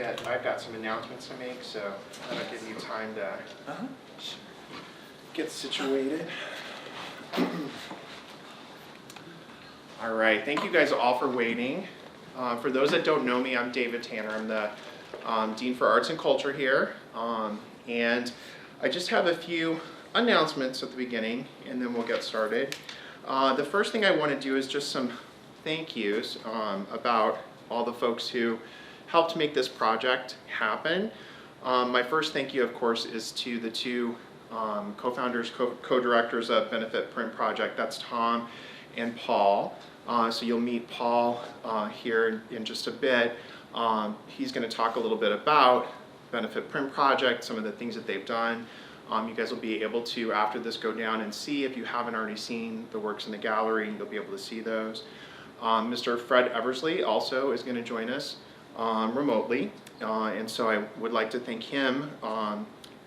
I've got some announcements to make, so that'll give you time to get situated. All right, thank you guys all for waiting. For those that don't know me, I'm David Tanner. I'm the Dean for Arts and Culture here. And I just have a few announcements at the beginning, and then we'll get started. The first thing I want to do is just some thank yous about all the folks who helped make this project happen. My first thank you, of course, is to the two co-founders, co-directors of Benefit Print Project. That's Tom and Paul. So you'll meet Paul here in just a bit. He's going to talk a little bit about Benefit Print Project, some of the things that they've done. You guys will be able to, after this, go down and see. If you haven't already seen the works in the gallery, you'll be able to see those. Mr. Fred Eversly also is going to join us remotely, and so I would like to thank him.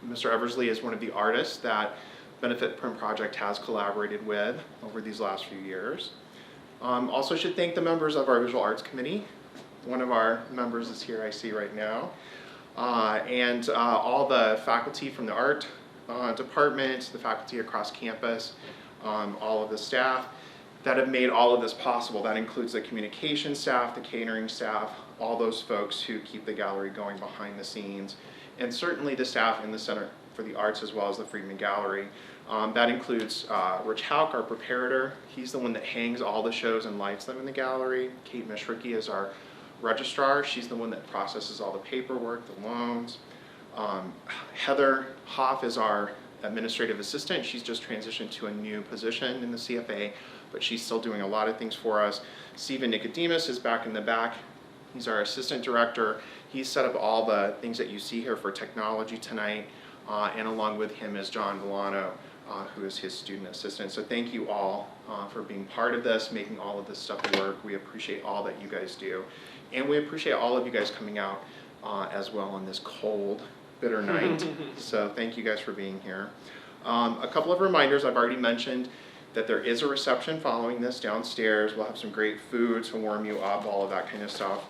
Mr. Eversly is one of the artists that Benefit Print Project has collaborated with over these last few years. Also should thank the members of our Visual Arts Committee. One of our members is here, I see right now. And all the faculty from the art department, the faculty across campus, all of the staff that have made all of this possible. That includes the communication staff, the catering staff, all those folks who keep the gallery going behind the scenes, and certainly the staff in the Center for the Arts as well as the Friedman Gallery. That includes Rich Hauk, our preparator. He's the one that hangs all the shows and lights them in the gallery. Kate Mishricky is our registrar. She's the one that processes all the paperwork, the loans. Heather Hoff is our administrative assistant. She's just transitioned to a new position in the CFA, but she's still doing a lot of things for us. Steven Nicodemus is back in the back. He's our assistant director. He's set up all the things that you see here for technology tonight, and along with him is John Villano, who is his student assistant. So thank you all for being part of this, making all of this stuff work. We appreciate all that you guys do. And we appreciate all of you guys coming out as well on this cold, bitter night. So thank you guys for being here. A couple of reminders. I've already mentioned that there is a reception following this downstairs. We'll have some great food to warm you up, all of that kind of stuff.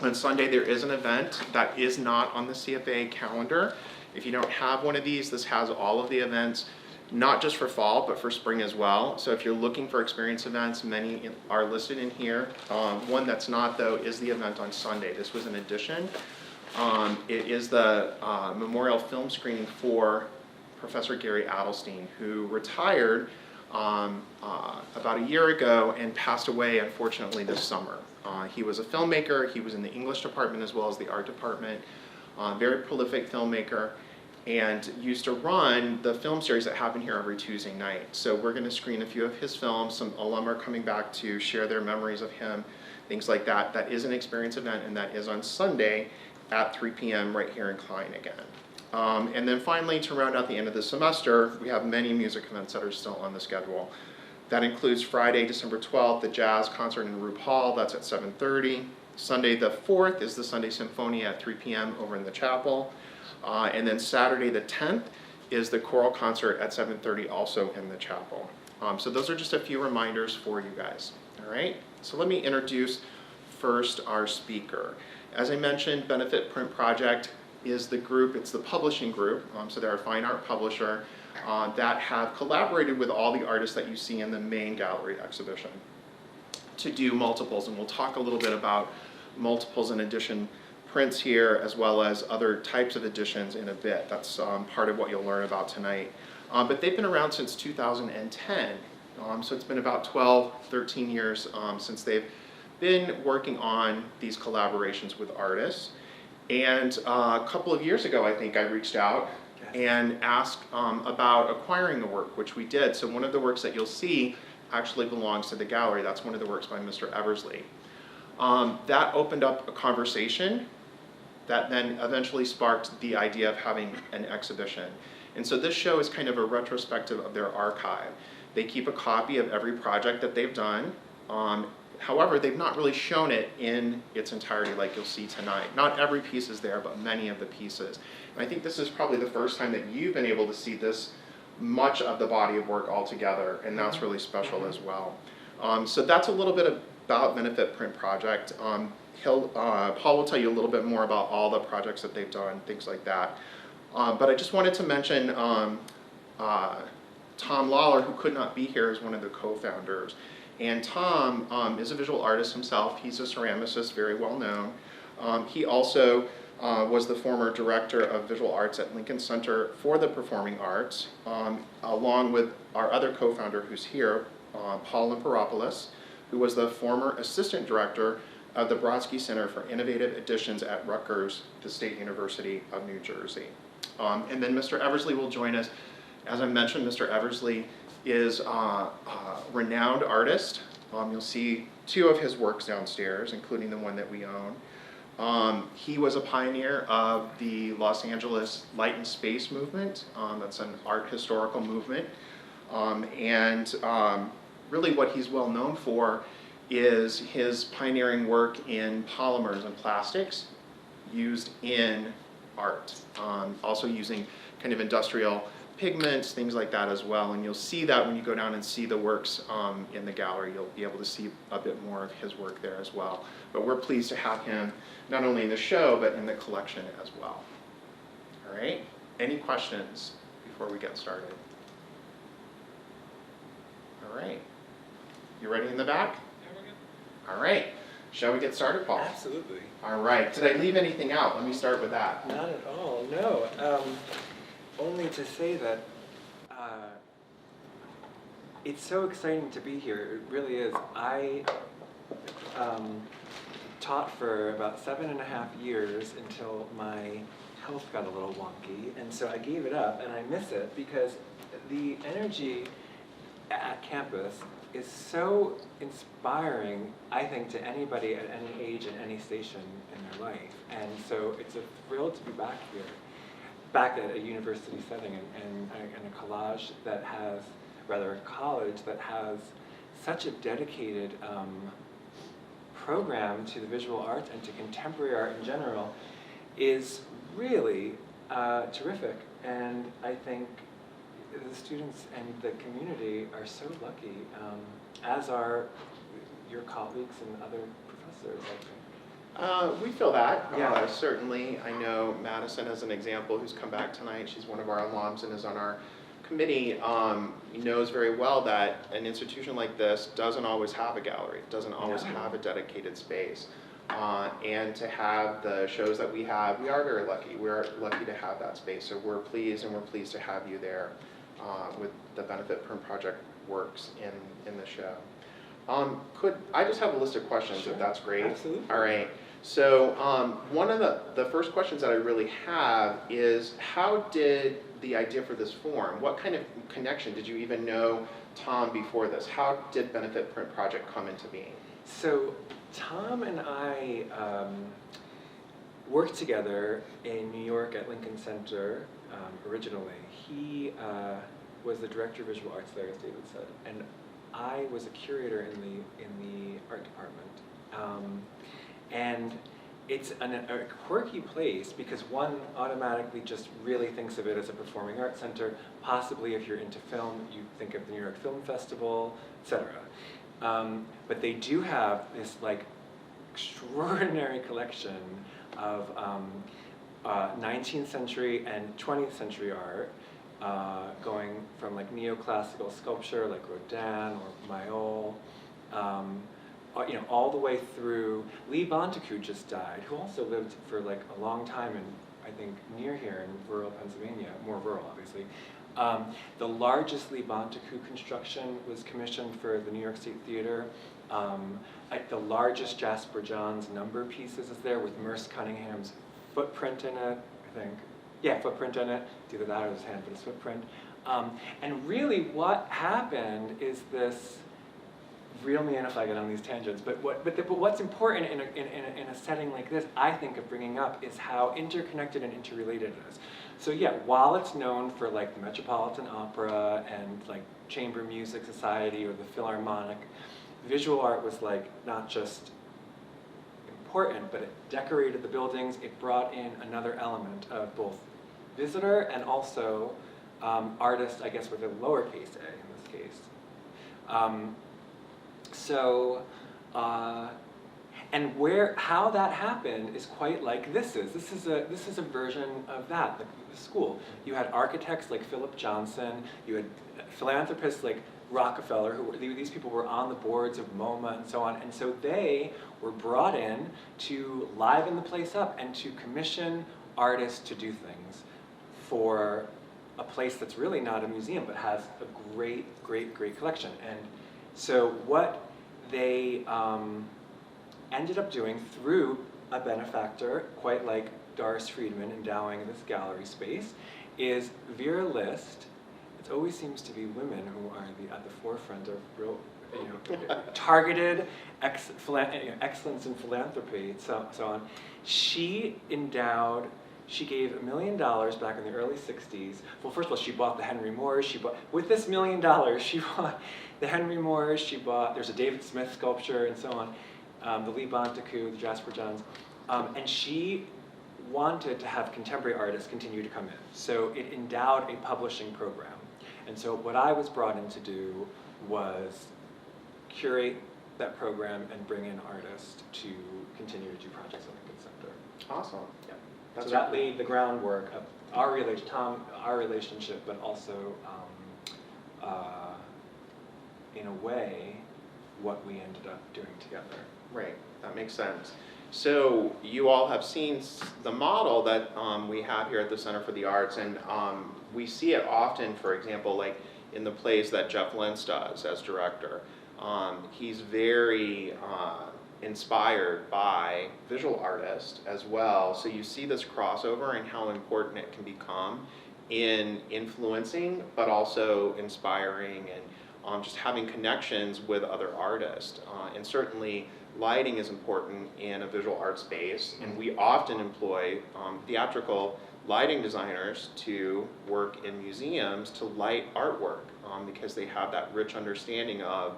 On Sunday, there is an event that is not on the CFA calendar. If you don't have one of these, this has all of the events, not just for fall, but for spring as well. So if you're looking for experience events, many are listed in here. One that's not, though, is the event on Sunday. This was an addition. It is the memorial film screening for Professor Gary Adelstein, who retired about a year ago and passed away, unfortunately, this summer. He was a filmmaker. He was in the English department as well as the art department. Very prolific filmmaker, and used to run the film series that happen here every Tuesday night. So we're going to screen a few of his films. Some alum are coming back to share their memories of him, things like that. That is an experience event, and that is on Sunday at 3 p.m. right here in Klein again. And then finally, to round out the end of the semester, we have many music events that are still on the schedule. That includes Friday, December 12th, the jazz concert in Roop Hall. That's at 7:30. Sunday the 4th is the Sunday Symphony at 3 p.m. over in the chapel. And then Saturday the 10th is the choral concert at 7:30 also in the chapel. So those are just a few reminders for you guys. All right, so let me introduce first our speaker. As I mentioned, Benefit Print Project is the group, it's the publishing group, so they're a fine art publisher that have collaborated with all the artists that you see in the main gallery exhibition to do multiples, and we'll talk a little bit about multiples and edition prints here, as well as other types of editions in a bit. That's part of what you'll learn about tonight. But they've been around since 2010, so it's been about 12, 13 years since they've been working on these collaborations with artists. And a couple of years ago, I think I reached out and asked about acquiring the work, which we did. So one of the works that you'll see actually belongs to the gallery. That's one of the works by Mr. Eversly. That opened up a conversation that then eventually sparked the idea of having an exhibition. And so this show is kind of a retrospective of their archive. They keep a copy of every project that they've done. However, they've not really shown it in its entirety like you'll see tonight. Not every piece is there, but many of the pieces. And I think this is probably the first time that you've been able to see this much of the body of work all together, and that's really special as well. So that's a little bit about Benefit Print Project. Paul will tell you a little bit more about all the projects that they've done, things like that. But I just wanted to mention Tom Lawler, who could not be here, is one of the co-founders. And Tom is a visual artist himself. He's a ceramicist, very well known. He also was the former director of visual arts at Lincoln Center for the Performing Arts, along with our other co-founder who's here, Paul Limperopulos, who was the former assistant director of the Brodsky Center for Innovative Additions at Rutgers, the State University of New Jersey. And then Mr. Eversly will join us. As I mentioned, Mr. Eversly is a renowned artist. You'll see two of his works downstairs, including the one that we own. He was a pioneer of the Los Angeles Light and Space movement. That's an art historical movement. Really what he's well known for is his pioneering work in polymers and plastics used in art. Also using kind of industrial pigments, things like that as well. And you'll see that when you go down and see the works in the gallery. You'll be able to see a bit more of his work there as well. But we're pleased to have him not only in the show, but in the collection as well. All right, any questions before we get started? All right, you ready in the back? Yeah, we're good. All right, shall we get started, Paul? Absolutely. All right, did I leave anything out? Let me start with that. Not at all, no. Only to say that it's so exciting to be here. It really is. I taught for about 7.5 years until my health got a little wonky, and so I gave it up, and I miss it because the energy at campus is so inspiring, I think, to anybody at any age and any station in their life. And so it's a thrill to be back here, back at a university setting and a collage that has, rather a college that has such a dedicated program to the visual arts and to contemporary art in general is really terrific. And I think the students and the community are so lucky, as are your colleagues and other professors, I think. We feel that, Yeah. certainly. I know Madison, as an example, who's come back tonight. She's one of our alums and is on our committee, knows very well that an institution like this doesn't always have a gallery, doesn't always have a dedicated space. And to have the shows that we have, we are very lucky. We're lucky to have that space. So we're pleased, and we're pleased to have you there with the Benefit Print Project works in the show. Could I just have a list of questions, Sure. if that's great? Absolutely. All right. So one of the first questions that I really have is, how did the idea for this form, what kind of connection did you even know Tom before this? How did Benefit Print Project come into being? So Tom and I worked together in New York at Lincoln Center originally. He was the director of visual arts there, as David said, and I was a curator in the art department. And it's a quirky place because one automatically just really thinks of it as a performing arts center. Possibly if you're into film, you think of the New York Film Festival, etc. But they do have this like extraordinary collection of 19th century and 20th century art, going from like neoclassical sculpture like Rodin or Mayol, all the way through. Lee Bontekoe just died, who also lived for like a long time in, I think, near here in rural Pennsylvania, more rural obviously. The largest Lee Bontekoe construction was commissioned for the New York State Theater. The largest Jasper Johns number pieces is there with Merce Cunningham's footprint in it, I think. Yeah, footprint in it. It's either that or his hand, but his footprint. And really what happened is this, reel me in if I get on these tangents, but what's important in a setting like this, I think, of bringing up is how interconnected and interrelated it is. So yeah, while it's known for like the Metropolitan Opera and like Chamber Music Society or the Philharmonic, visual art was like not just important, but it decorated the buildings, it brought in another element of both visitor and also artist, I guess with a lowercase a in this case. how that happened is quite like this is. This is a version of that, the school. You had architects like Philip Johnson, you had philanthropists like Rockefeller, these people were on the boards of MoMA and so on, and so they were brought in to liven the place up and to commission artists to do things for a place that's really not a museum, but has a great, great, great collection. And so what they ended up doing through a benefactor, quite like Doris Friedman endowing this gallery space, is Vera List. It always seems to be women who are at the forefront of real, targeted excellence in philanthropy, so on. She gave $1 million back in the early 60s. Well, first of all, she bought the Henry Moores. With this $1 million, she bought the Henry Moores, there's a David Smith sculpture and so on, the Lee Bontecu, the Jasper Johns, and she wanted to have contemporary artists continue to come in. So it endowed a publishing program. And so what I was brought in to do was curate that program and bring in artists to continue to do projects on the Good Center. Awesome. Yeah. So that laid the groundwork of our relationship, but also, in a way, what we ended up doing together. Right, that makes sense. So you all have seen the model that we have here at the Center for the Arts, and we see it often, for example, like in the plays that Jeff Lentz does as director. He's very inspired by visual artists as well. So you see this crossover and how important it can become in influencing, but also inspiring and just having connections with other artists. And certainly lighting is important in a visual art space, and we often employ theatrical lighting designers to work in museums to light artwork because they have that rich understanding of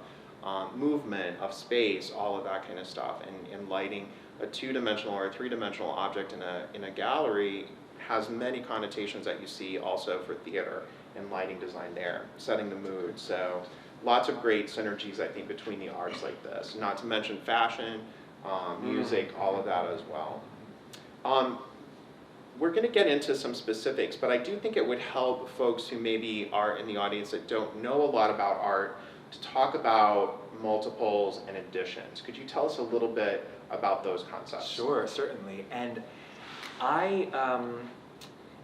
movement, of space, all of that kind of stuff. And lighting a two-dimensional or a three-dimensional object in a gallery has many connotations that you see also for theater and lighting design there, setting the mood. So lots of great synergies, I think, between the arts like this. Not to mention fashion, music, all of that as well. We're going to get into some specifics, but I do think it would help folks who maybe are in the audience that don't know a lot about art to talk about multiples and additions. Could you tell us a little bit about those concepts? Sure, certainly. And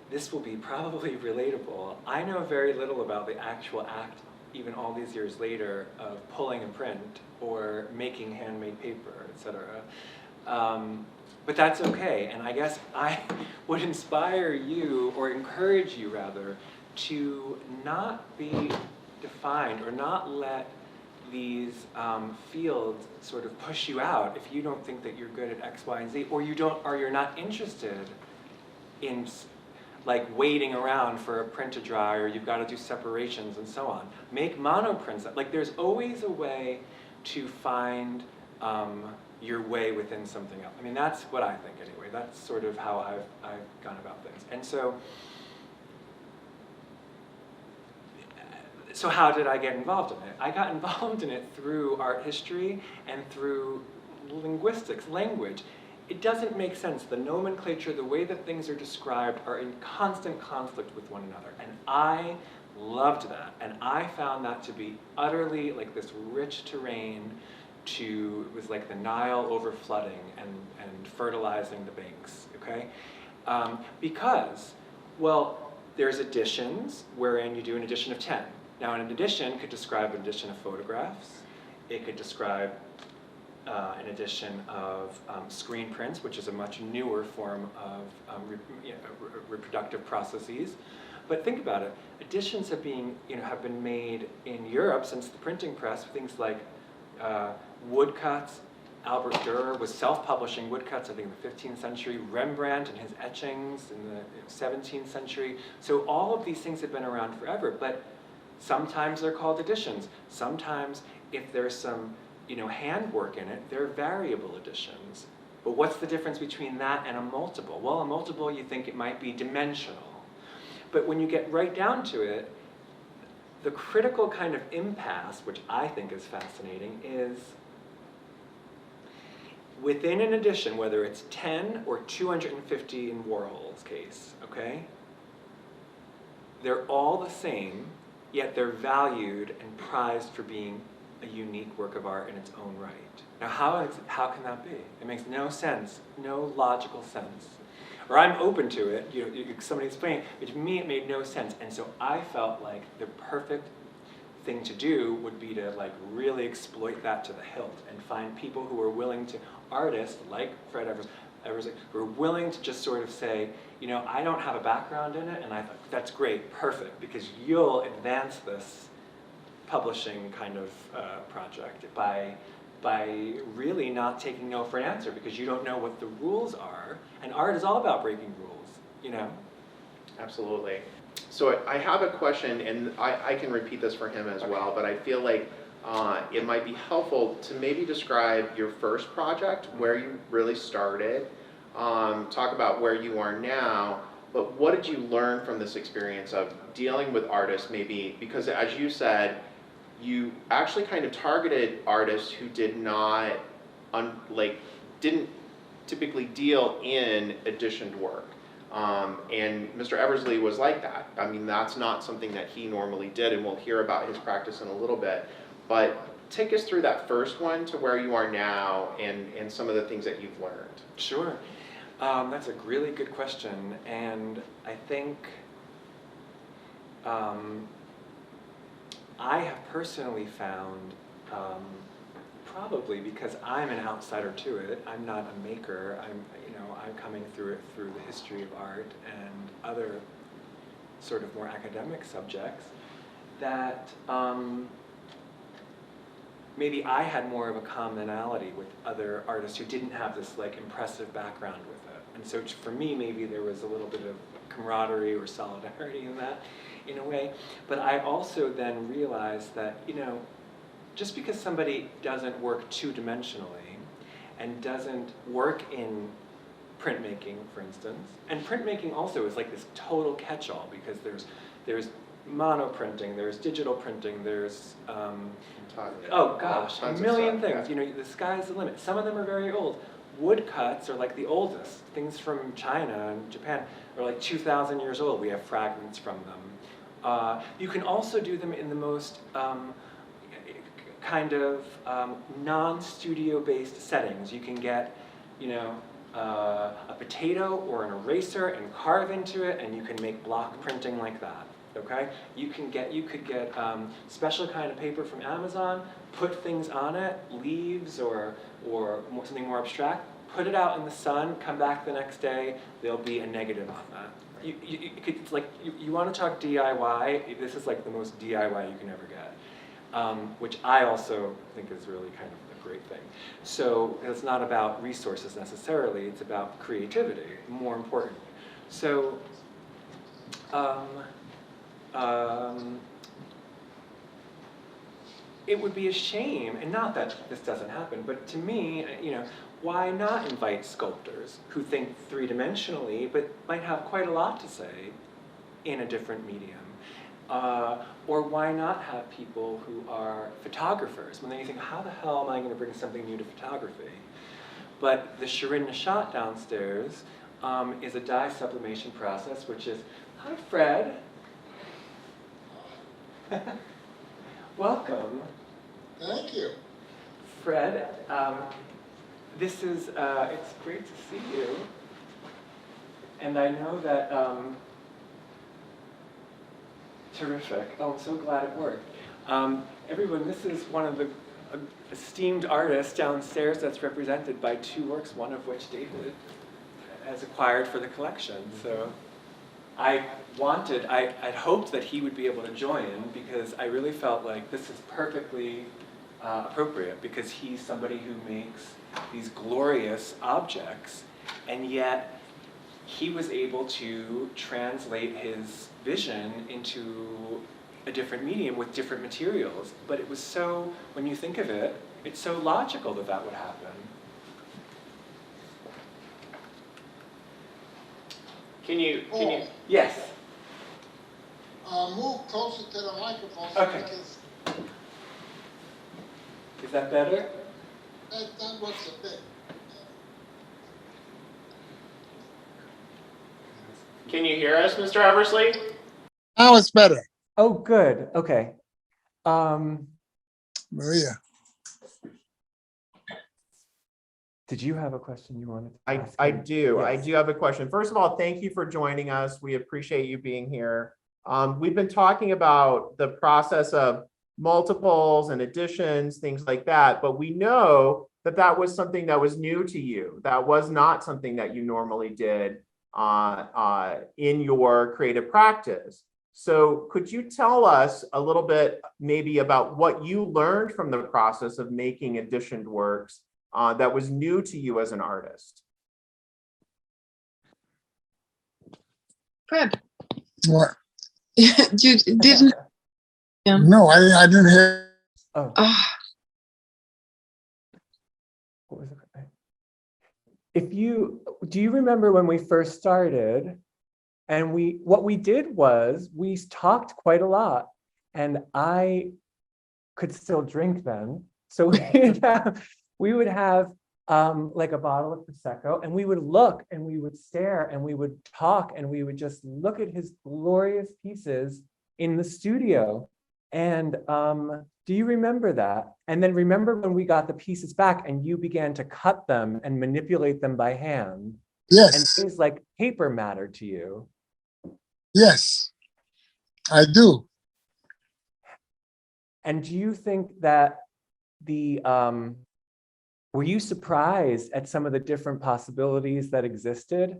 this will be probably relatable. I know very little about the actual act, even all these years later, of pulling a print or making handmade paper, etc. But that's okay, and I guess I would inspire you, or encourage you rather, to not be defined or not let these fields sort of push you out if you don't think that you're good at X, Y, and Z, or you're not interested in like waiting around for a print to dry, or you've got to do separations and so on. Make monoprints. Like there's always a way to find your way within something else. I mean, that's what I think anyway. That's sort of how I've gone about things. And so how did I get involved in it? I got involved in it through art history and through linguistics, language. It doesn't make sense. The nomenclature, the way that things are described are in constant conflict with one another. And I loved that. And I found that to be utterly like this rich terrain it was like the Nile over flooding and fertilizing the banks, okay? Because, well, there's additions wherein you do an addition of 10. Now, an addition could describe an addition of photographs. It could describe an addition of screen prints, which is a much newer form of reproductive processes. But think about it. Additions have been made in Europe since the printing press. Things like woodcuts. Albert Dürer was self-publishing woodcuts, I think, in the 15th century. Rembrandt and his etchings in the 17th century. So all of these things have been around forever. But sometimes they're called additions. Sometimes, if there's some handwork in it, they're variable additions. But what's the difference between that and a multiple? Well, a multiple, you think it might be dimensional. But when you get right down to it, the critical kind of impasse, which I think is fascinating, is within an edition, whether it's 10 or 250 in Warhol's case, okay? They're all the same, yet they're valued and prized for being a unique work of art in its own right. Now, how can that be? It makes no sense, no logical sense. Or I'm open to it, somebody explained, but to me it made no sense. And so I felt like the perfect thing to do would be to like really exploit that to the hilt and find people who are willing to, artists like Fred Eversly, who are willing to just sort of say, I don't have a background in it, and I thought, that's great, perfect, because you'll advance this publishing kind of project by really not taking no for an answer, because you don't know what the rules are, and art is all about breaking rules, Absolutely. So I have a question, and I can repeat this for him as well, but I feel like it might be helpful to maybe describe your first project, where you really started, talk about where you are now, but what did you learn from this experience of dealing with artists, maybe, because as you said, you actually kind of targeted artists who did not, didn't typically deal in editioned work. And Mr. Eversly was like that. I mean, that's not something that he normally did, and we'll hear about his practice in a little bit. But take us through that first one to where you are now and some of the things that you've learned. Sure. That's a really good question, and I think I have personally found, probably because I'm an outsider to it, I'm not a maker, I'm coming through it through the history of art and other sort of more academic subjects, that maybe I had more of a commonality with other artists who didn't have this like impressive background with it. And so for me, maybe there was a little bit of camaraderie or solidarity in that, in a way. But I also then realized that, just because somebody doesn't work two-dimensionally and doesn't work in printmaking, for instance, and printmaking also is like this total catch-all, because there's monoprinting, there's digital printing, there's oh gosh, a million things. Yeah. The sky's the limit. Some of them are very old. Woodcuts are like the oldest. Things from China and Japan are like 2,000 years old. We have fragments from them. You can also do them in the most kind of non-studio-based settings. You can get, a potato or an eraser and carve into it, and you can make block printing like that. Okay, you could get special kind of paper from Amazon, put things on it, leaves or something more abstract, put it out in the sun, come back the next day, there'll be a negative on that. It's like, you want to talk DIY, this is like the most DIY you can ever get, which I also think is really kind of a great thing. So it's not about resources necessarily, it's about creativity, more important. So, it would be a shame, and not that this doesn't happen, but to me, why not invite sculptors who think three-dimensionally, but might have quite a lot to say in a different medium? Or why not have people who are photographers? When then you think, how the hell am I going to bring something new to photography? But the Shirin Nishat downstairs is a dye sublimation process, which is, hi Fred. Welcome. Thank you. Fred, this is, it's great to see you. And I know that, terrific. Oh, I'm so glad it worked. Everyone, this is one of the esteemed artists downstairs that's represented by two works, one of which David has acquired for the collection. So I'd hoped that he would be able to join, because I really felt like this is perfectly appropriate, because he's somebody who makes these glorious objects, and yet he was able to translate his vision into a different medium with different materials. But it was so, when you think of it, it's so logical that that would happen. Can you? Yes. Move closer to the microphone. Okay. Because Is that better? that works a bit. Can you hear us, Mr. Eversly? Now it's better, Oh, good. Okay. Maria. Did you have a question you wanted to I ask him? do. I Yes. do have a question. First of all, thank you for joining us. We appreciate you being here. We've been talking about the process of multiples and additions, things like that, but we know that that was something that was new to you. That was not something that you normally did in your creative practice. So could you tell us a little bit maybe about what you learned from the process of making additioned works that was new to you as an artist? Fred, What? you didn't. No, I didn't hear. Oh, Ah, what was it? Do you remember when we first started and what we did was we talked quite a lot and I could still drink then. So we would have like a bottle of Prosecco and we would look and we would stare and we would talk and we would just look at his glorious pieces in the studio. And do you remember that? And then remember when we got the pieces back and you began to cut them and manipulate them by hand, and Yes, things like paper mattered to you. yes, I do. And do you think that were you surprised at some of the different possibilities that existed?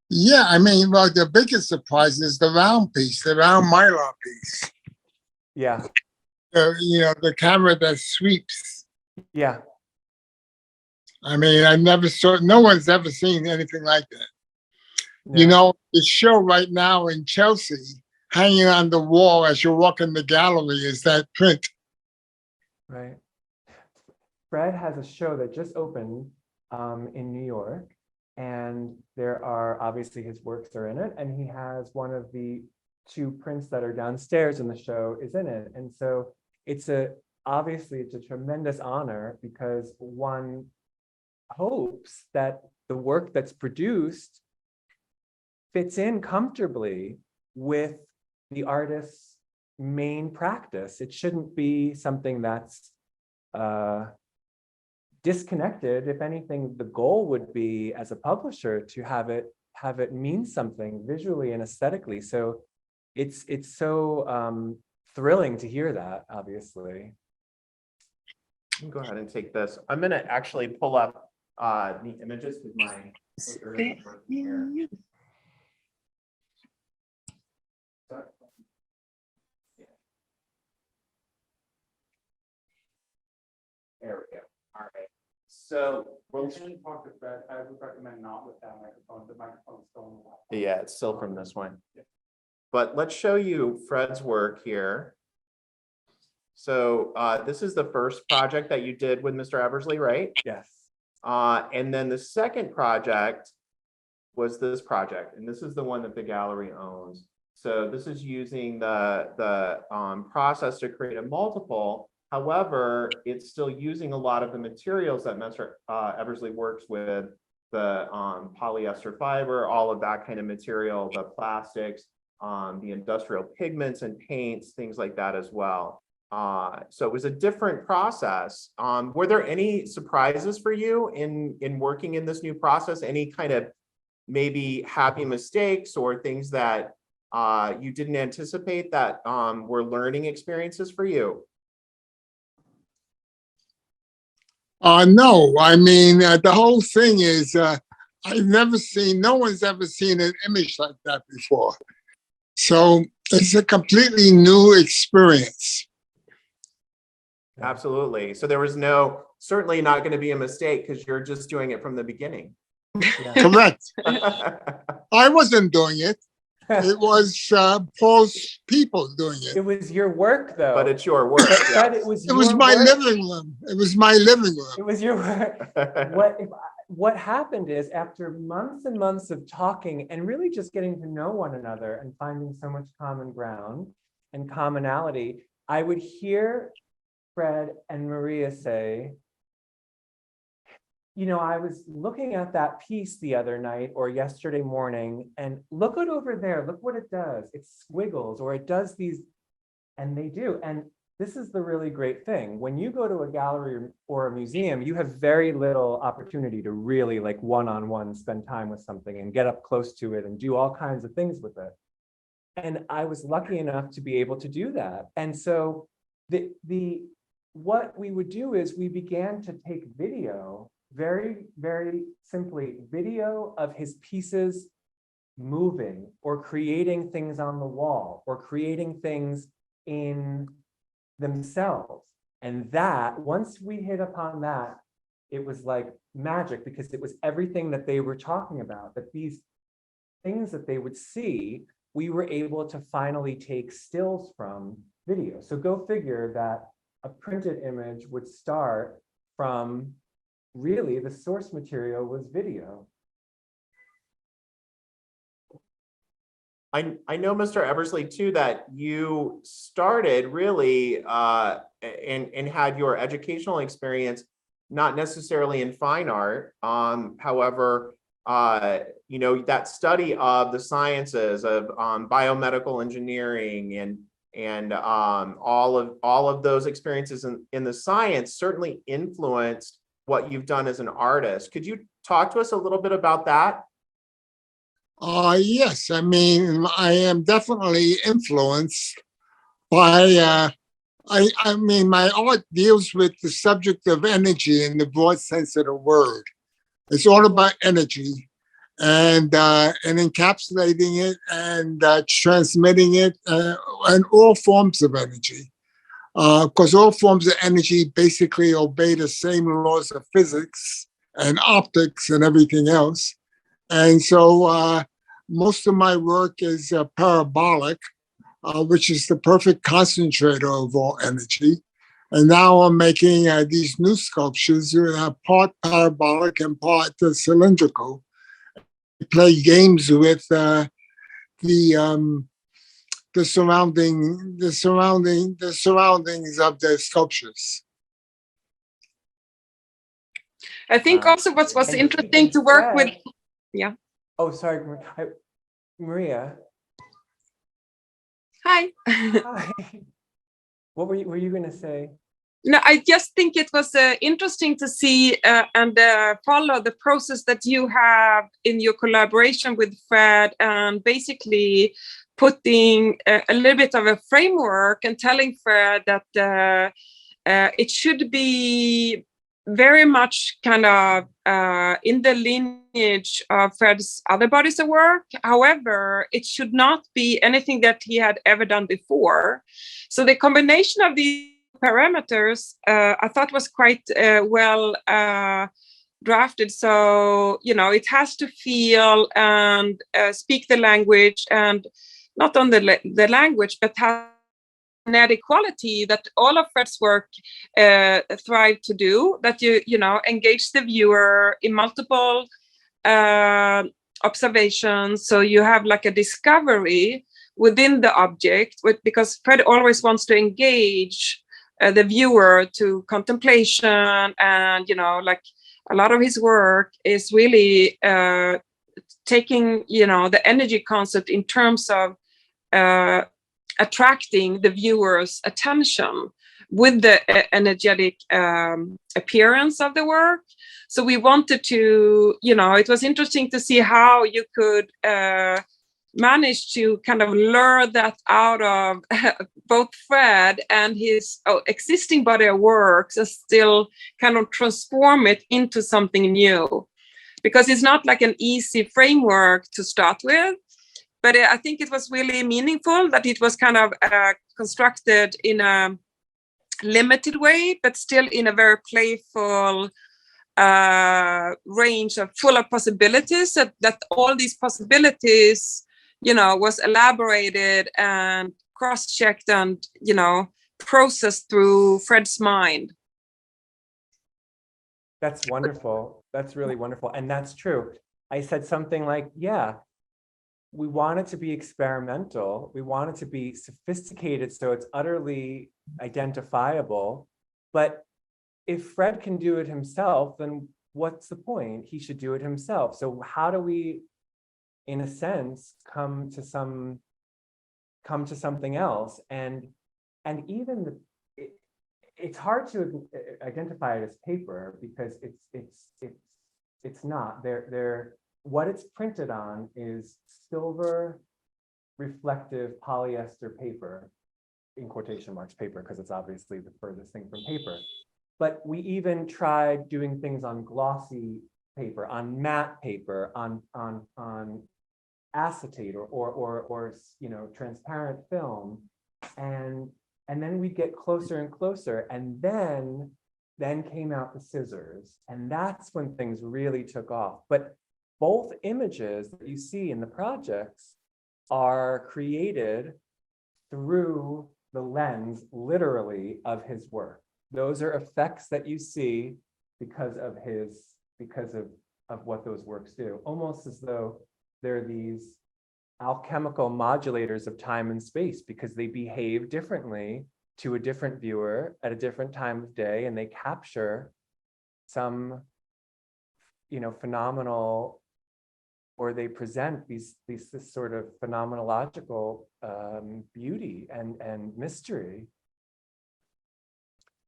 Yeah, I mean, well, the biggest surprise is the round piece, the round mylar piece. Yeah, The camera that sweeps. yeah. I mean, I never saw. No one's ever seen anything like that. No. The show right now in Chelsea, hanging on the wall as you walk in the gallery, is that print. Right. Fred has a show that just opened in New York, and there are obviously his works are in it, and he has one of the two prints that are downstairs in the show is in it. And so obviously it's a tremendous honor because one hopes that the work that's produced fits in comfortably with the artist's main practice. It shouldn't be something that's disconnected. If anything, the goal would be as a publisher to have it mean something visually and aesthetically. So it's so thrilling to hear that, obviously. Go ahead and take this. I'm going to actually pull up the images with my clicker isn't working here. There we go. All right. So we'll talk to Fred. I would recommend not with that microphone. The microphone's still on the laptop. yeah, it's still from this one. But let's show you Fred's work here. So this is the first project that you did with Mr. Eversly, right? Yes. And then the second project was this project, and this is the one that the gallery owns. So this is using the process to create a multiple. However, it's still using a lot of the materials that Mr. Eversly works with, the polyester fiber, all of that kind of material, the plastics, the industrial pigments and paints, things like that as well. So it was a different process. Were there any surprises for you in working in this new process? Any kind of maybe happy mistakes or things that you didn't anticipate that were learning experiences for you? No, I mean, the whole thing is, no one's ever seen an image like that before. So it's a completely new experience. Absolutely. So there was certainly not going to be a mistake because you're just doing it from the beginning. Yeah. Correct. I wasn't doing it. It was Paul's people doing it. It was your work, though. But it's your work. But Fred, yes. it was It was your my work. living room. It was my living It room. was your work. What happened is after months and months of talking and really just getting to know one another and finding so much common ground and commonality, I would hear Fred and Maria say, I was looking at that piece the other night or yesterday morning, and look at over there, look what it does. It squiggles, or it does these, and they do. And this is the really great thing. When you go to a gallery or a museum, you have very little opportunity to really like one-on-one spend time with something and get up close to it and do all kinds of things with it. And I was lucky enough to be able to do that. And so what we would do is we began to take video, very, very simply, video of his pieces moving or creating things on the wall or creating things in themselves. And that, once we hit upon that, it was like magic, because it was everything that they were talking about, that these things that they would see, we were able to finally take stills from video. So go figure that a printed image would start from, really, the source material was video. I know, Mr. Eversly, too, that you started really and had your educational experience not necessarily in fine art. However, that study of the sciences of biomedical engineering and all of those experiences in the science certainly influenced what you've done as an artist. Could you talk to us a little bit about that? Yes, I mean, I am definitely influenced by, I mean, my art deals with the subject of energy in the broad sense of the word. It's all about energy and encapsulating it and transmitting it and all forms of energy. Because all forms of energy basically obey the same laws of physics and optics and everything else. And so most of my work is parabolic, which is the perfect concentrator of all energy. And now I'm making these new sculptures, part parabolic and part cylindrical. I play games with the surroundings of the sculptures. I think also what was interesting to work with. Yeah. Oh, sorry, Maria. Hi. Hi. What were you going to say? No, I just think it was interesting to see and follow the process that you have in your collaboration with Fred, and basically putting a little bit of a framework and telling Fred that it should be very much kind of in the lineage of Fred's other bodies of work. However, it should not be anything that he had ever done before. So the combination of these parameters I thought was quite well drafted. So, it has to feel and speak the language, and not on the language, but have kinetic quality that all of Fred's work thrive to do, that you engage the viewer in multiple observations. So you have like a discovery within the object, because Fred always wants to engage the viewer to contemplation, and like a lot of his work is really taking the energy concept in terms of attracting the viewer's attention with the energetic appearance of the work. So we wanted to, it was interesting to see how you could manage to kind of lure that out of both Fred and his existing body of works, and still kind of transform it into something new. Because it's not like an easy framework to start with, but I think it was really meaningful that it was kind of constructed in a limited way, but still in a very playful range of full of possibilities, that all these possibilities, was elaborated and cross-checked and, processed through Fred's mind. That's wonderful. That's really wonderful. And that's true. I said something like, yeah, we want it to be experimental. We want it to be sophisticated, so it's utterly identifiable. But if Fred can do it himself, then what's the point? He should do it himself. So how do we, in a sense, come to something else? And even it's hard to identify it as paper because it's not. What it's printed on is silver reflective polyester paper, in quotation marks paper, because it's obviously the furthest thing from paper. But we even tried doing things on glossy paper, on matte paper, on acetate or transparent film, and then we get closer and closer, and then came out the scissors, and that's when things really took off. But both images that you see in the projects are created through the lens, literally, of his work. Those are effects that you see because of what those works do, almost as though they're these alchemical modulators of time and space, because they behave differently to a different viewer at a different time of day, and they capture some, phenomenal, or they present this sort of phenomenological beauty and mystery.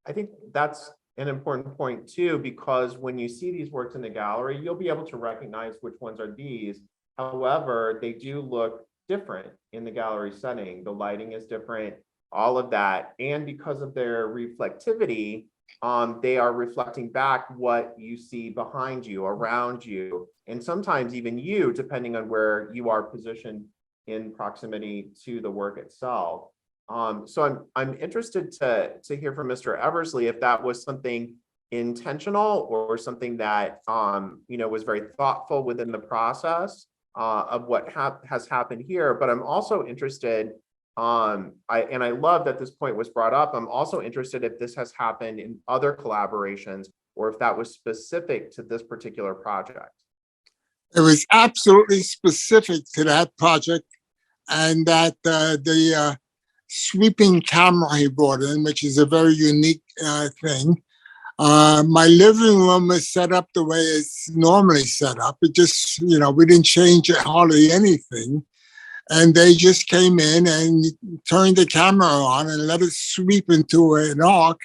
I think that's an important point too, because when you see these works in the gallery, you'll be able to recognize which ones are these. However, they do look different in the gallery setting. The lighting is different, all of that. And because of their reflectivity, they are reflecting back what you see behind you, around you, and sometimes even you, depending on where you are positioned in proximity to the work itself. So I'm interested to hear from Mr. Eversly if that was something intentional or something that was very thoughtful within the process of what has happened here. But I'm also interested, I love that this point was brought up. I'm also interested if this has happened in other collaborations or if that was specific to this particular project. It was absolutely specific to that project, and that the sweeping camera he brought in, which is a very unique thing. My living room is set up the way it's normally set up. It just, we didn't change hardly anything. And they just came in and turned the camera on and let it sweep into an arc.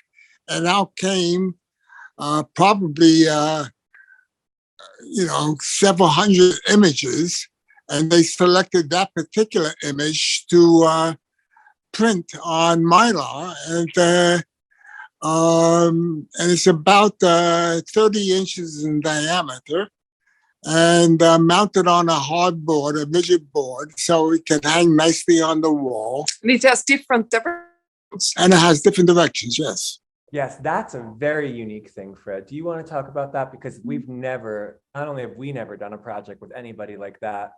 And out came probably, several hundred images. And they selected that particular image to print on Mylar, and it's about 30 inches in diameter, and mounted on a hard board, a rigid board, so it can hang nicely on the wall. And it has different directions. And it has different directions, yes. Yes, that's a very unique thing, Fred. Do you want to talk about that? Because not only have we never done a project with anybody like that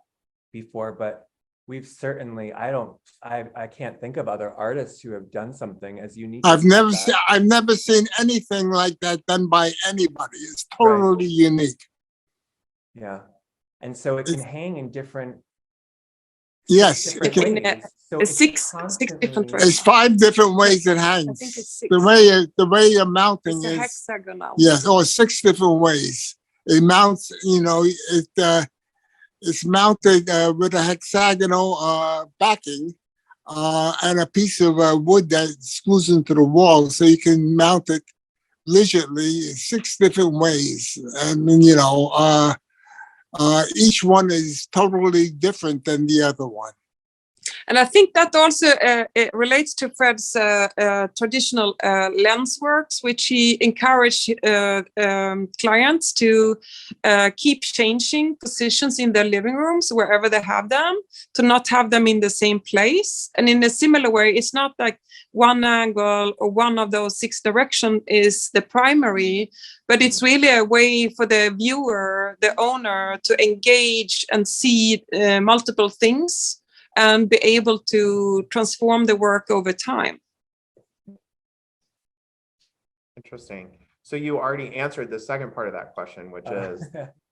before, but we've certainly, I can't think of other artists who have done something as unique. I've never seen anything like that done by anybody. It's totally unique. Yeah. And so it can hang in different. Yes. Different ways. So it's six different ways. It's 5 different ways it hangs. I think it's 6. The way you're mounting It's a is hexagonal. yes, or 6 different ways. It mounts, it's mounted with a hexagonal backing and a piece of wood that screws into the wall, so you can mount it rigidly in 6 different ways. And each one is totally different than the other one. And I think that also it relates to Fred's traditional lens works, which he encouraged clients to keep changing positions in their living rooms wherever they have them, to not have them in the same place. And in a similar way, it's not like one angle or one of those 6 directions is the primary, but it's really a way for the viewer, the owner, to engage and see multiple things and be able to transform the work over time. Interesting. So you already answered the second part of that question, which is,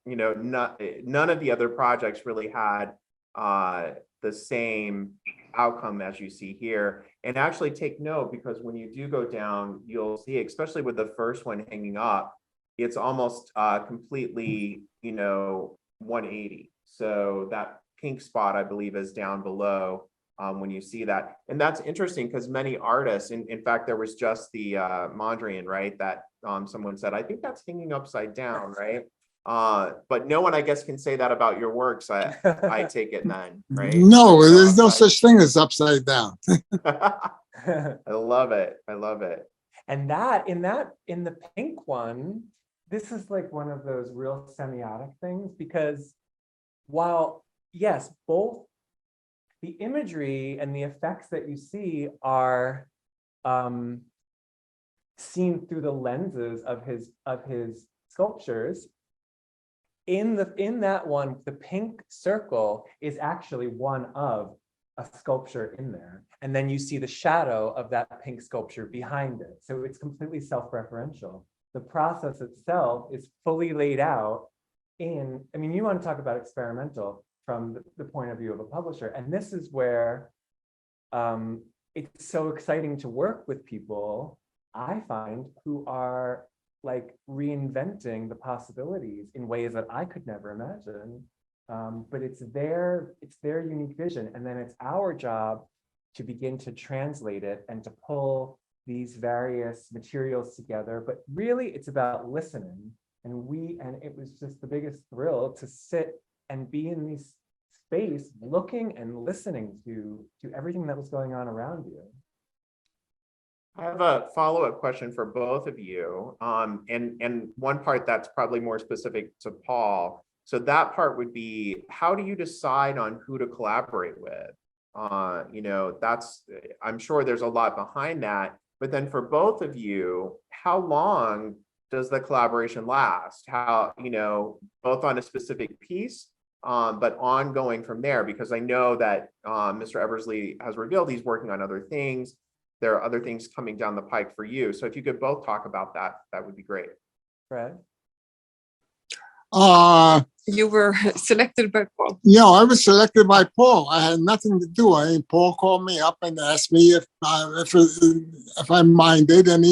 none of the other projects really had the same outcome as you see here. And actually take note, because when you do go down, you'll see, especially with the first one hanging up, it's almost completely, 180. So that pink spot, I believe, is down below when you see that. And that's interesting because many artists, in fact, there was just the Mondrian, right? That someone said, I think that's hanging upside down, right? But no one, I guess, can say that about your works. I take it then, right? No, there's no upside. such thing as upside down. I love it. I love it. And in the pink one, this is like one of those real semiotic things, because while, yes, both the imagery and the effects that you see are seen through the lenses of his sculptures, in that one, the pink circle is actually one of a sculpture in there. And then you see the shadow of that pink sculpture behind it. So it's completely self-referential. The process itself is fully laid out in, I mean, you want to talk about experimental from the point of view of a publisher. And this is where it's so exciting to work with people, I find, who are like reinventing the possibilities in ways that I could never imagine. But it's their unique vision. And then it's our job to begin to translate it and to pull these various materials together. But really it's about listening. And it was just the biggest thrill to sit and be in this space, looking and listening to everything that was going on around you. I have a follow-up question for both of you. And one part that's probably more specific to Paul. So that part would be, how do you decide on who to collaborate with? I'm sure there's a lot behind that, but then for both of you, how long does the collaboration last? How, both on a specific piece, but ongoing from there, because I know that Mr. Eversly has revealed he's working on other things. There are other things coming down the pike for you. So if you could both talk about that, that would be great. Fred? You were selected by Paul. I was selected by Paul. I had nothing to do. Paul called me up and asked me if I minded, and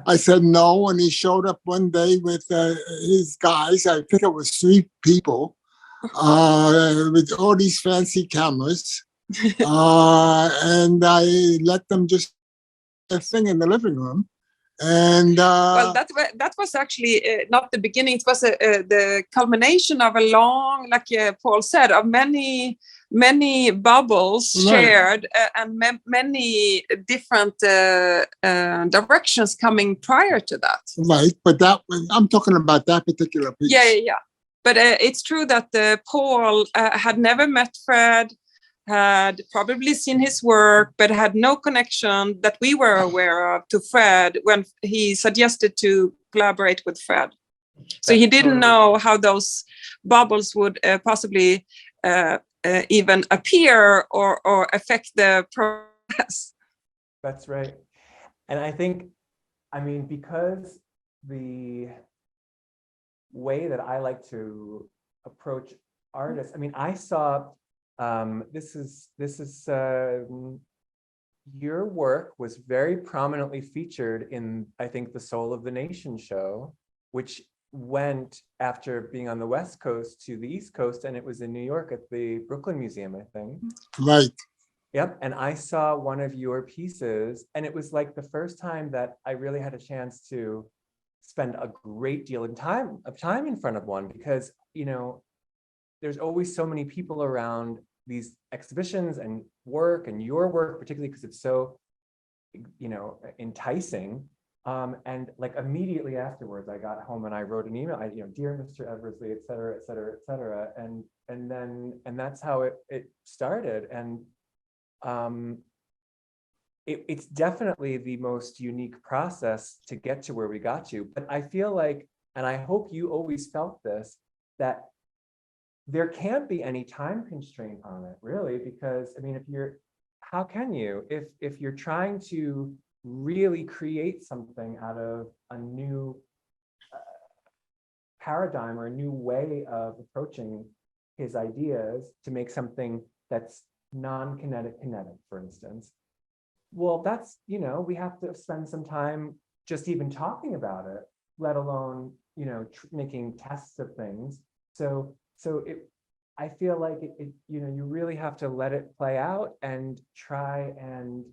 I said no. And he showed up one day with his guys. I think it was 3 people with all these fancy cameras, and I let them just do a thing in the living room. And well, that was actually not the beginning. It was the culmination of a long, like Paul said, of many bubbles shared, and many different directions coming prior to that. Right, but I'm talking about that particular piece. Yeah. But it's true that Paul had never met Fred, had probably seen his work, but had no connection that we were aware of to Fred when he suggested to collaborate with Fred. So he didn't know how those bubbles would possibly even appear or affect the process. That's right. And I think, because the way that I like to approach artists, I saw this is your work was very prominently featured in, I think, the Soul of the Nation show, which went, after being on the West Coast, to the East Coast, and it was in New York at the Brooklyn Museum, I think. Right. Yep. And I saw one of your pieces, and it was like the first time that I really had a chance to spend a great deal of time in front of one, because there's always so many people around these exhibitions and work, and your work particularly because it's so enticing. And like immediately afterwards, I got home and I wrote an email, dear Mr. Eversly, et cetera, et cetera, et cetera. And that's how it started. And it's definitely the most unique process to get to where we got to. But I feel like, and I hope you always felt this, that there can't be any time constraint on it, really, because how can you, if you're trying to really create something out of a new paradigm or a new way of approaching his ideas to make something that's non-kinetic kinetic, for instance. Well, that's, we have to spend some time just even talking about it, let alone making tests of things. So I feel like you really have to let it play out and try and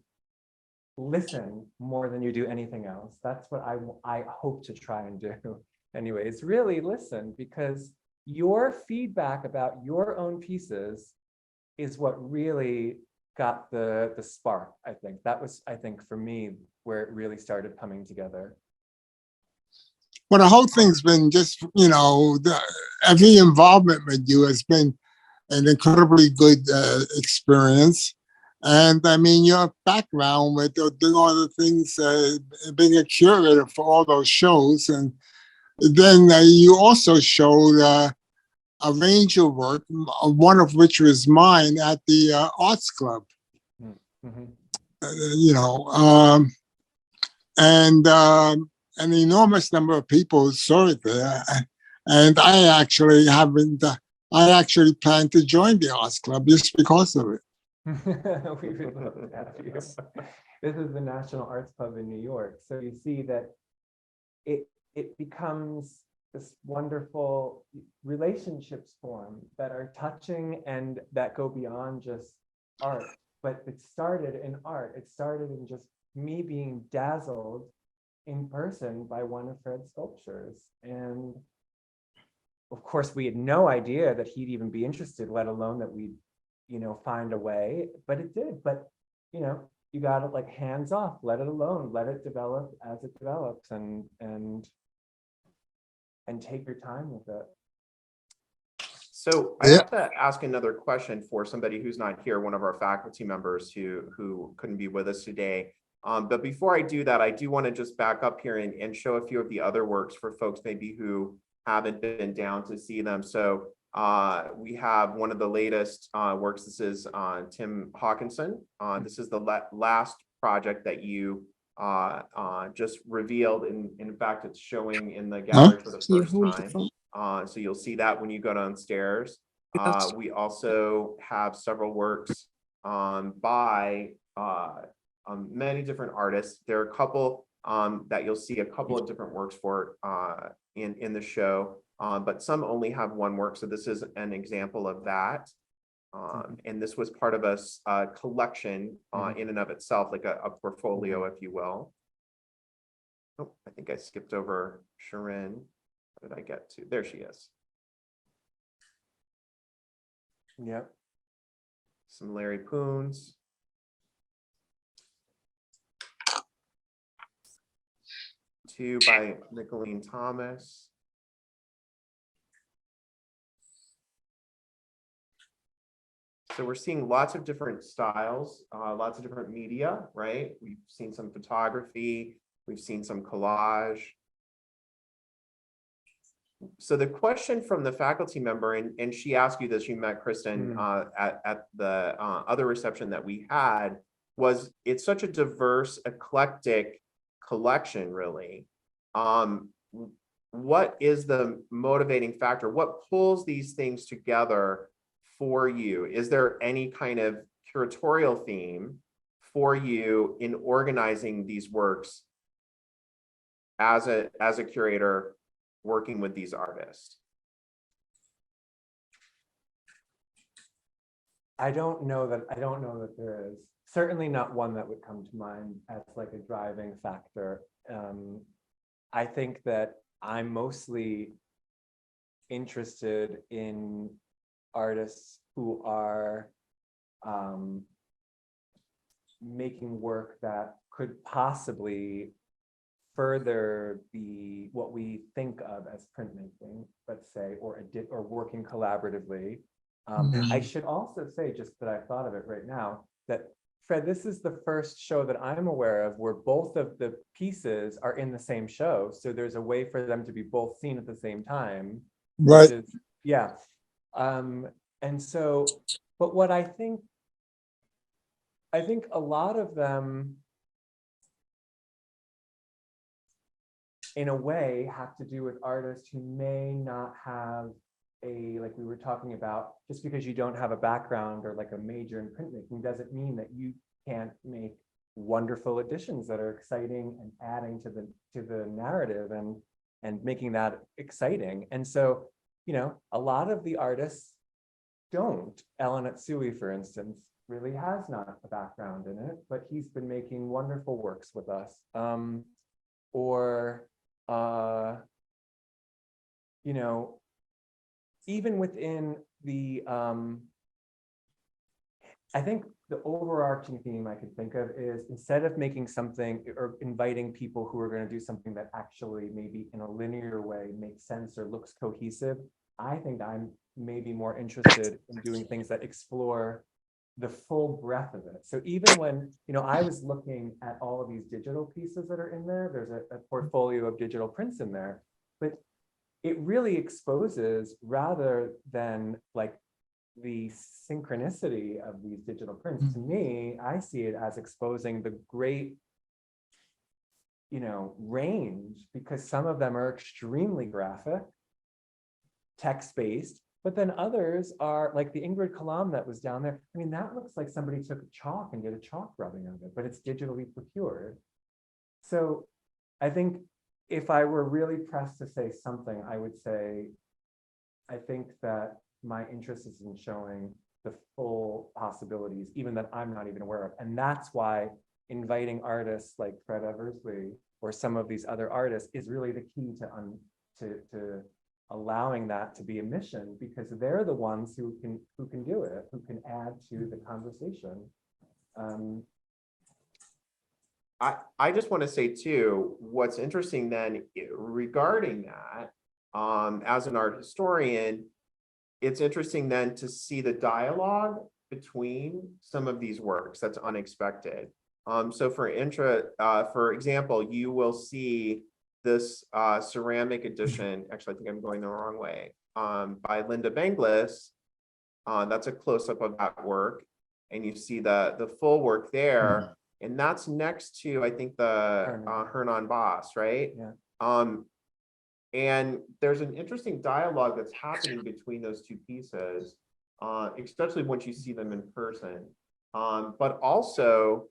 listen more than you do anything else. That's what I hope to try and do. Anyways, really listen, because your feedback about your own pieces is what really got the spark, I think. That was, I think, for me, where it really started coming together. Well, the whole thing's been just, every involvement with you has been an incredibly good experience. And I mean, your background with doing all the things, being a curator for all those shows. And then you also showed a range of work, one of which was mine at the Arts Club. Mm-hmm. You know, and an enormous number of people saw it there. And I actually haven't, I actually plan to join the Arts Club just because of it. We would love to have you. This is the National Arts Club in New York. So you see that it becomes this wonderful relationships form that are touching and that go beyond just art. But it started in art. It started in just me being dazzled in person by one of Fred's sculptures. And of course, we had no idea that he'd even be interested, let alone that we'd, find a way, but it did. But, you got it, like, hands off, let it alone, let it develop as it develops, and take your time with it. So I have to ask another question for somebody who's not here, one of our faculty members who couldn't be with us today. But before I do that, I do want to just back up here and show a few of the other works for folks maybe who haven't been down to see them. So we have one of the latest works. This is Tim Hawkinson. This is the last project that you just revealed. In fact, it's showing in the gallery for the first time. So you'll see that when you go downstairs. We also have several works by many different artists. There are a couple that you'll see a couple of different works for in the show, but some only have one work. So this is an example of that. And this was part of a collection in and of itself, like a portfolio, if you will. Oh, I think I skipped over Sharon. What did I get to? There she is. Yep. Some Larry Poons. Two by Nicolene Thomas. So we're seeing lots of different styles, lots of different media, right? We've seen some photography, we've seen some collage. So the question from the faculty member, and she asked you this, you met Kristen at the other reception that we had, was it's such a diverse, eclectic collection, really. What is the motivating factor? What pulls these things together for you? Is there any kind of curatorial theme for you in organizing these works as a curator working with these artists? I don't know that there is. Certainly not one that would come to mind as like a driving factor. I think that I'm mostly interested in artists who are making work that could possibly further what we think of as printmaking, let's say, or working collaboratively. I should also say, just that I thought of it right now, that Fred, this is the first show that I'm aware of where both of the pieces are in the same show. So there's a way for them to be both seen at the same time. Right. Yeah. And so, but what I think a lot of them, in a way, have to do with artists who may not have like we were talking about, just because you don't have a background or like a major in printmaking doesn't mean that you can't make wonderful additions that are exciting and adding to the narrative. And and making that exciting. And so, you know, a lot of the artists don't. Ellen Atsui, for instance, really has not a background in it, but he's been making wonderful works with us. You know, even within the, I think the overarching theme I could think of is, instead of making something or inviting people who are going to do something that actually maybe in a linear way makes sense or looks cohesive, I think I'm maybe more interested in doing things that explore the full breadth of it. So even when, you know, I was looking at all of these digital pieces that are in there, there's a portfolio of digital prints in there, but it really exposes, rather than like the synchronicity of these digital prints, to me, I see it as exposing the great, you know, range, because some of them are extremely graphic, text-based, but then others are like the Ingrid Kalam that was down there. I mean, that looks like somebody took a chalk and did a chalk rubbing of it, but it's digitally procured. So I think if I were really pressed to say something, I would say, I think that my interest is in showing the full possibilities, even that I'm not even aware of. And that's why inviting artists like Fred Eversly or some of these other artists is really the key to allowing that to be a mission, because they're the ones who can do it, who can add to the conversation. I just want to say too, what's interesting then regarding that, as an art historian, it's interesting then to see the dialogue between some of these works that's unexpected. So for example, you will see this ceramic edition, actually I think I'm going the wrong way, by Linda Benglis. That's a close-up of that work, and you see the full work there. And that's next to, I think, the Hernan Boss, right? Yeah. And there's an interesting dialogue that's happening between those two pieces, especially once you see them in person. But also,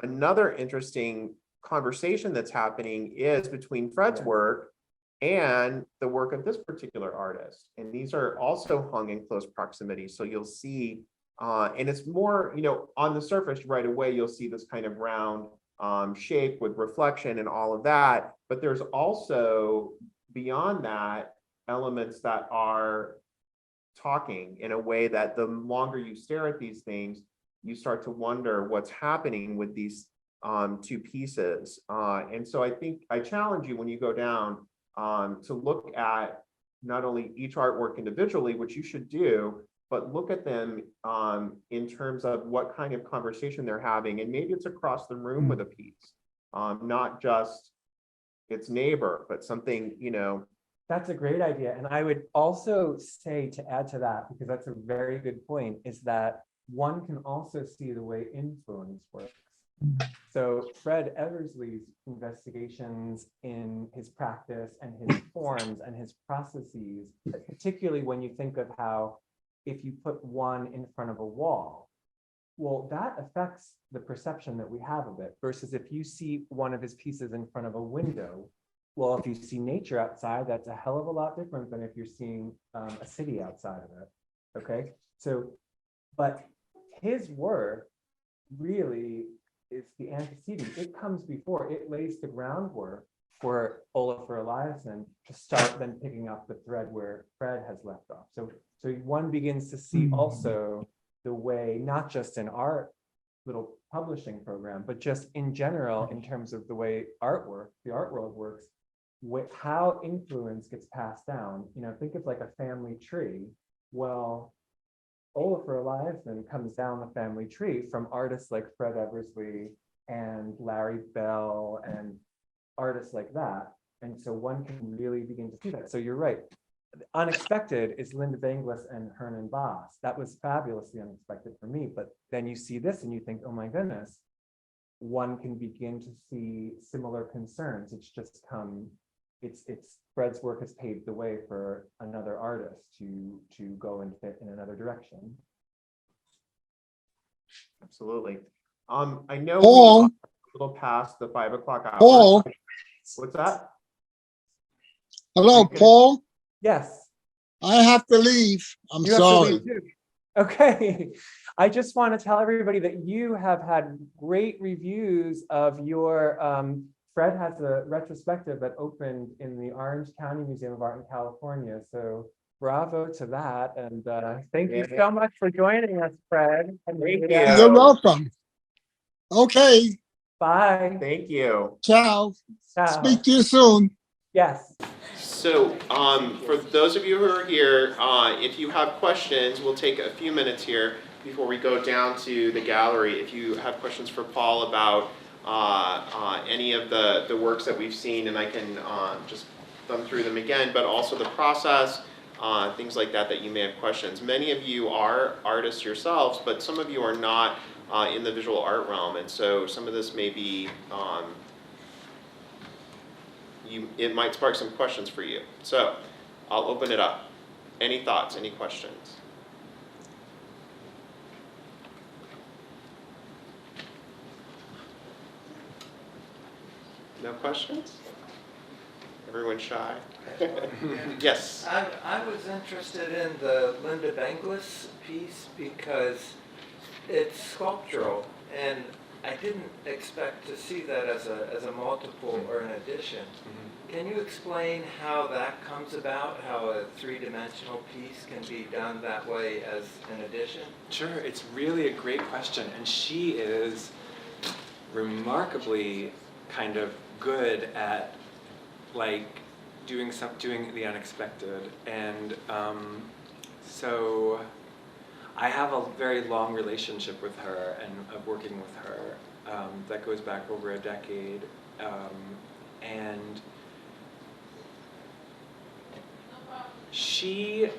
another interesting conversation that's happening is between Fred's work and the work of this particular artist. And these are also hung in close proximity. So you'll see, and it's more, you know, on the surface right away, you'll see this kind of round shape with reflection and all of that. But there's also, beyond that, elements that are talking in a way that the longer you stare at these things, you start to wonder what's happening with these two pieces. And so I think I challenge you when you go down to look at not only each artwork individually, which you should do, but look at them in terms of what kind of conversation they're having. And maybe it's across the room with a piece, not just its neighbor, but something, you know. That's a great idea. And I would also say, to add to that, because that's a very good point, is that one can also see the way influence works. So Fred Eversly's investigations in his practice and his forms and his processes, particularly when you think of how if you put one in front of a wall, well, that affects the perception that we have of it, versus if you see one of his pieces in front of a window, well, if you see nature outside, that's a hell of a lot different than if you're seeing a city outside of it, okay? So, but his work really is the antecedent. It comes before, it lays the groundwork for Olafur Eliasson to start then picking up the thread where Fred has left off. So one begins to see also the way, not just in our little publishing program, but just in general, in terms of the way artwork, the art world works, how influence gets passed down. You know, think of like a family tree. Well, Olafur Eliasson comes down the family tree from artists like Fred Eversly and Larry Bell and artists like that. And so one can really begin to see that. So you're right. Unexpected is Linda Benglis and Hernan Boss. That was fabulously unexpected for me. But then you see this and you think, oh my goodness, one can begin to see similar concerns. It's just it's Fred's work has paved the way for another artist to go and fit in another direction. Absolutely. I know Paul. we're a little past the 5 o'clock hour. Paul, What's that? Hello, Okay. Paul. Yes. I have to leave. I'm You have to sorry. leave too. Okay. I just want to tell everybody that you have had great reviews of your, Fred has a retrospective that opened in the Orange County Museum of Art in California. So bravo to that. And thank you so much for joining us, Fred. Thank you. You're welcome. Okay, Bye. Thank you. ciao. Ciao. Speak to you soon. Yes. So, for those of you who are here, if you have questions, we'll take a few minutes here before we go down to the gallery. If you have questions for Paul about any of the works that we've seen, and I can just thumb through them again, but also the process, things like that, that you may have questions. Many of you are artists yourselves, but some of you are not in the visual art realm, and so some of this may be it might spark some questions for you. So I'll open it up. Any thoughts, any questions? No questions? Everyone's shy? Yes. I was interested in the Linda Benglis piece because it's sculptural, and I didn't expect to see that as a multiple or an addition. Can you explain how that comes about, how a three-dimensional piece can be done that way as an addition? Sure, it's really a great question, and she is remarkably kind of good at like doing the unexpected, and so I have a very long relationship with her and of working with her that goes back over a decade, and she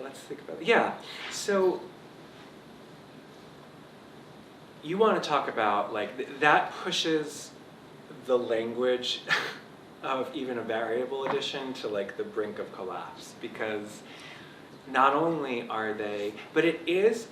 let's think about it. Yeah, so you want to talk about like that pushes the language of even a variable addition to like the brink of collapse, because not only are they, but it is,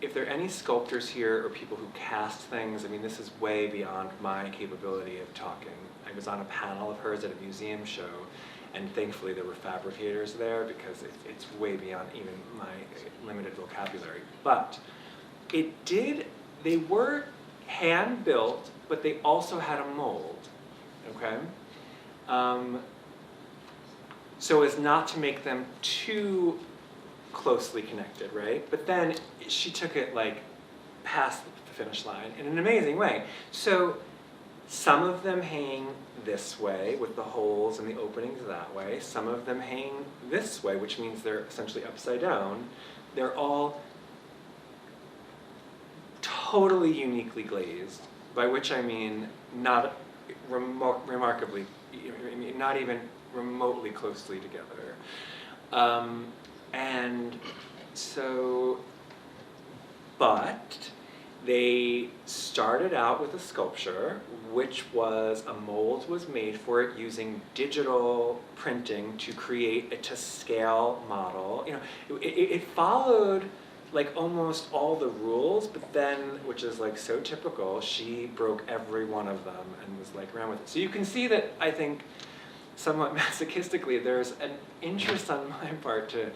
if there are any sculptors here or people who cast things, I mean, this is way beyond my capability of talking. I was on a panel of hers at a museum show, and thankfully there were fabricators there, because it's way beyond even my limited vocabulary. But they were hand-built, but they also had a mold, okay? So as not to make them too closely connected, right? But then she took it like past the finish line in an amazing way. So some of them hang this way with the holes and the openings that way. Some of them hang this way, which means they're essentially upside down. They're all totally uniquely glazed, by which I mean not remarkably, not even remotely closely together. And so, but they started out with a sculpture, which was a mold was made for it using digital printing to create a to-scale model. You know, it followed like almost all the rules, but then, which is like so typical, she broke every one of them and was like around with it. So you can see that, I think, somewhat masochistically, there's an interest on my part to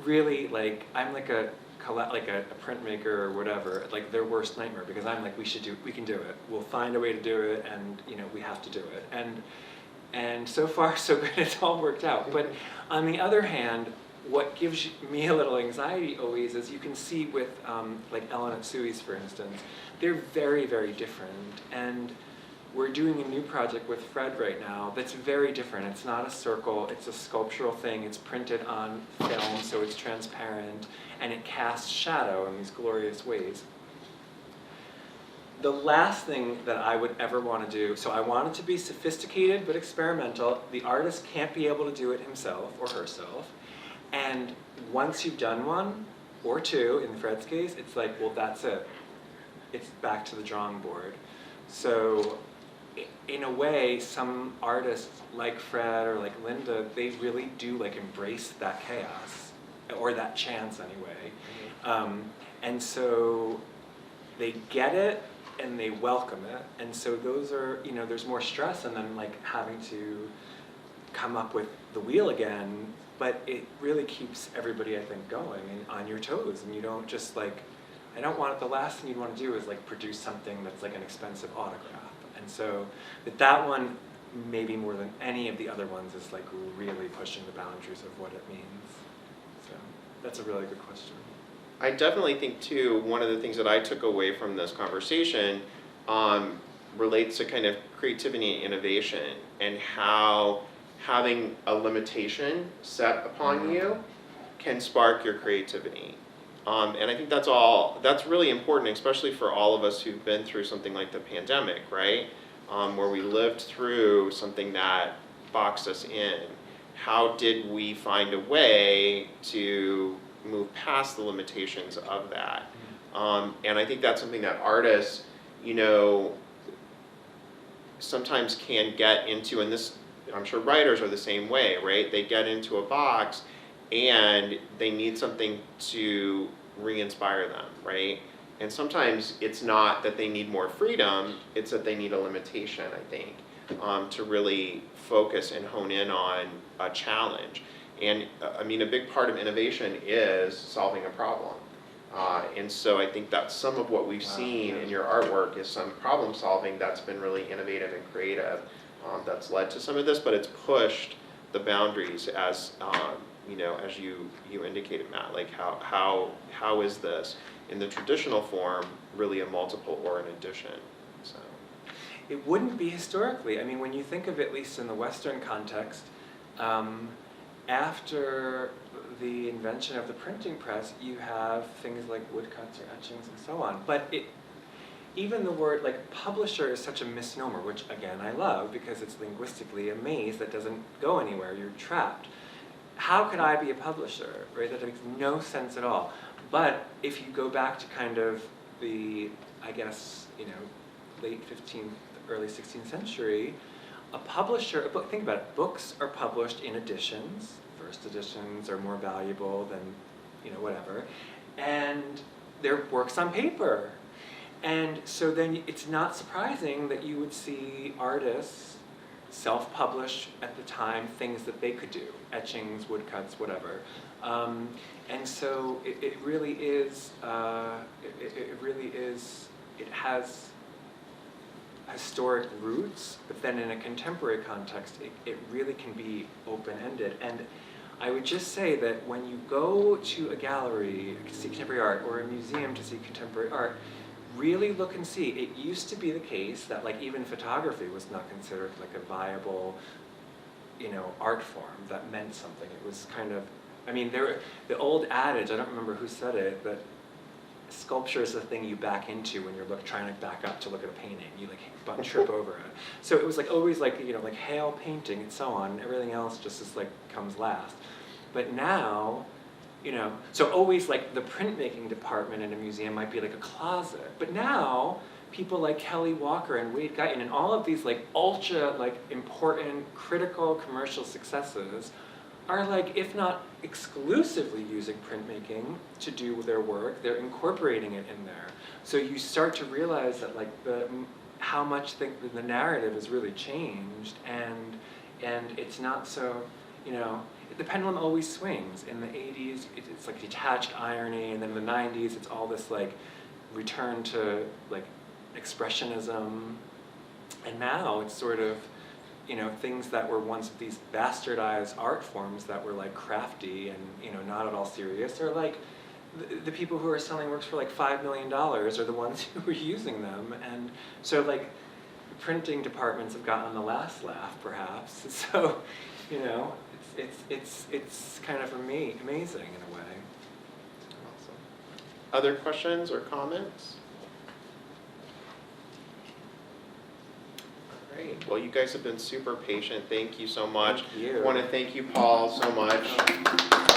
really, like, I'm like a printmaker or whatever, like their worst nightmare, because I'm like, we can do it. We'll find a way to do it, and you know, we have to do it. And so far, so good, it's all worked out. But on the other hand, what gives me a little anxiety always is, you can see with like Ellen at Sui's, for instance, they're very, very different. And we're doing a new project with Fred right now that's very different. It's not a circle, it's a sculptural thing. It's printed on film, so it's transparent, and it casts shadow in these glorious ways. The last thing that I would ever want to do, so I want it to be sophisticated but experimental. The artist can't be able to do it himself or herself. And once you've done one or two, in Fred's case, it's like, well, that's it. It's back to the drawing board. So in a way, some artists like Fred or like Linda, they really do like embrace that chaos, or that chance anyway. And so they get it and they welcome it. And so those are, there's more stress and then like having to come up with the wheel again, but it really keeps everybody, I think, going and on your toes. And you don't just like, the last thing you'd want to do is like produce something that's like an expensive autograph. And so that one, maybe more than any of the other ones, is like really pushing the boundaries of what it means. So that's a really good question. I definitely think too, one of the things that I took away from this conversation relates to kind of creativity and innovation, and how having a limitation set upon you can spark your creativity. And I think that's really important, especially for all of us who've been through something like the pandemic, right? Where we lived through something that boxed us in. How did we find a way to move past the limitations of that? And I think that's something that artists, sometimes can get into, and this, I'm sure writers are the same way, right? They get into a box and they need something to re-inspire them, right? And sometimes it's not that they need more freedom, it's that they need a limitation, I think, to really focus and hone in on a challenge. And I mean, a big part of innovation is solving a problem. And so I think that's some of what we've seen in your artwork is some problem solving that's been really innovative and creative. That's led to some of this, but it's pushed the boundaries as as you indicated, Matt. Like how is this in the traditional form really a multiple or an addition? So it wouldn't be historically. I mean, when you think of it, at least in the Western context, after the invention of the printing press, you have things like woodcuts or etchings and so on. But even the word like publisher is such a misnomer, which again I love because it's linguistically a maze that doesn't go anywhere. You're trapped. How could I be a publisher, right? That makes no sense at all. But if you go back to kind of the, I guess, late 15th, early 16th century, a publisher, think about it, books are published in editions. First editions are more valuable than, whatever. And they're works on paper. And so then it's not surprising that you would see artists self-publish at the time things that they could do, etchings, woodcuts, whatever. And so it really is, it has historic roots, but then in a contemporary context, it really can be open-ended. And I would just say that when you go to a gallery to see contemporary art or a museum to see contemporary art, really look and see. It used to be the case that like even photography was not considered like a viable, art form that meant something. It was kind of, the old adage, I don't remember who said it, but sculpture is the thing you back into when you're trying to back up to look at a painting. You like trip over it. So it was like always like, like hail painting and so on. Everything else just is like comes last. But now, so always like the printmaking department in a museum might be like a closet. But now, people like Kelly Walker and Wade Guyton and all of these like ultra like important, critical commercial successes are like, if not exclusively using printmaking to do their work, they're incorporating it in there. So you start to realize that like how much the narrative has really changed, and it's not so, the pendulum always swings. In the 80s, it's like detached irony, and then in the 90s, it's all this like return to like expressionism, and now it's sort of, things that were once these bastardized art forms that were like crafty and not at all serious, are like the people who are selling works for like $5 million are the ones who are using them. And so like printing departments have gotten the last laugh, perhaps. So it's kind of amazing in a way. awesome. Other questions or comments? Great. Well, you guys have been super patient. Thank you so much. Thank you. I want to thank you, Paul, so much.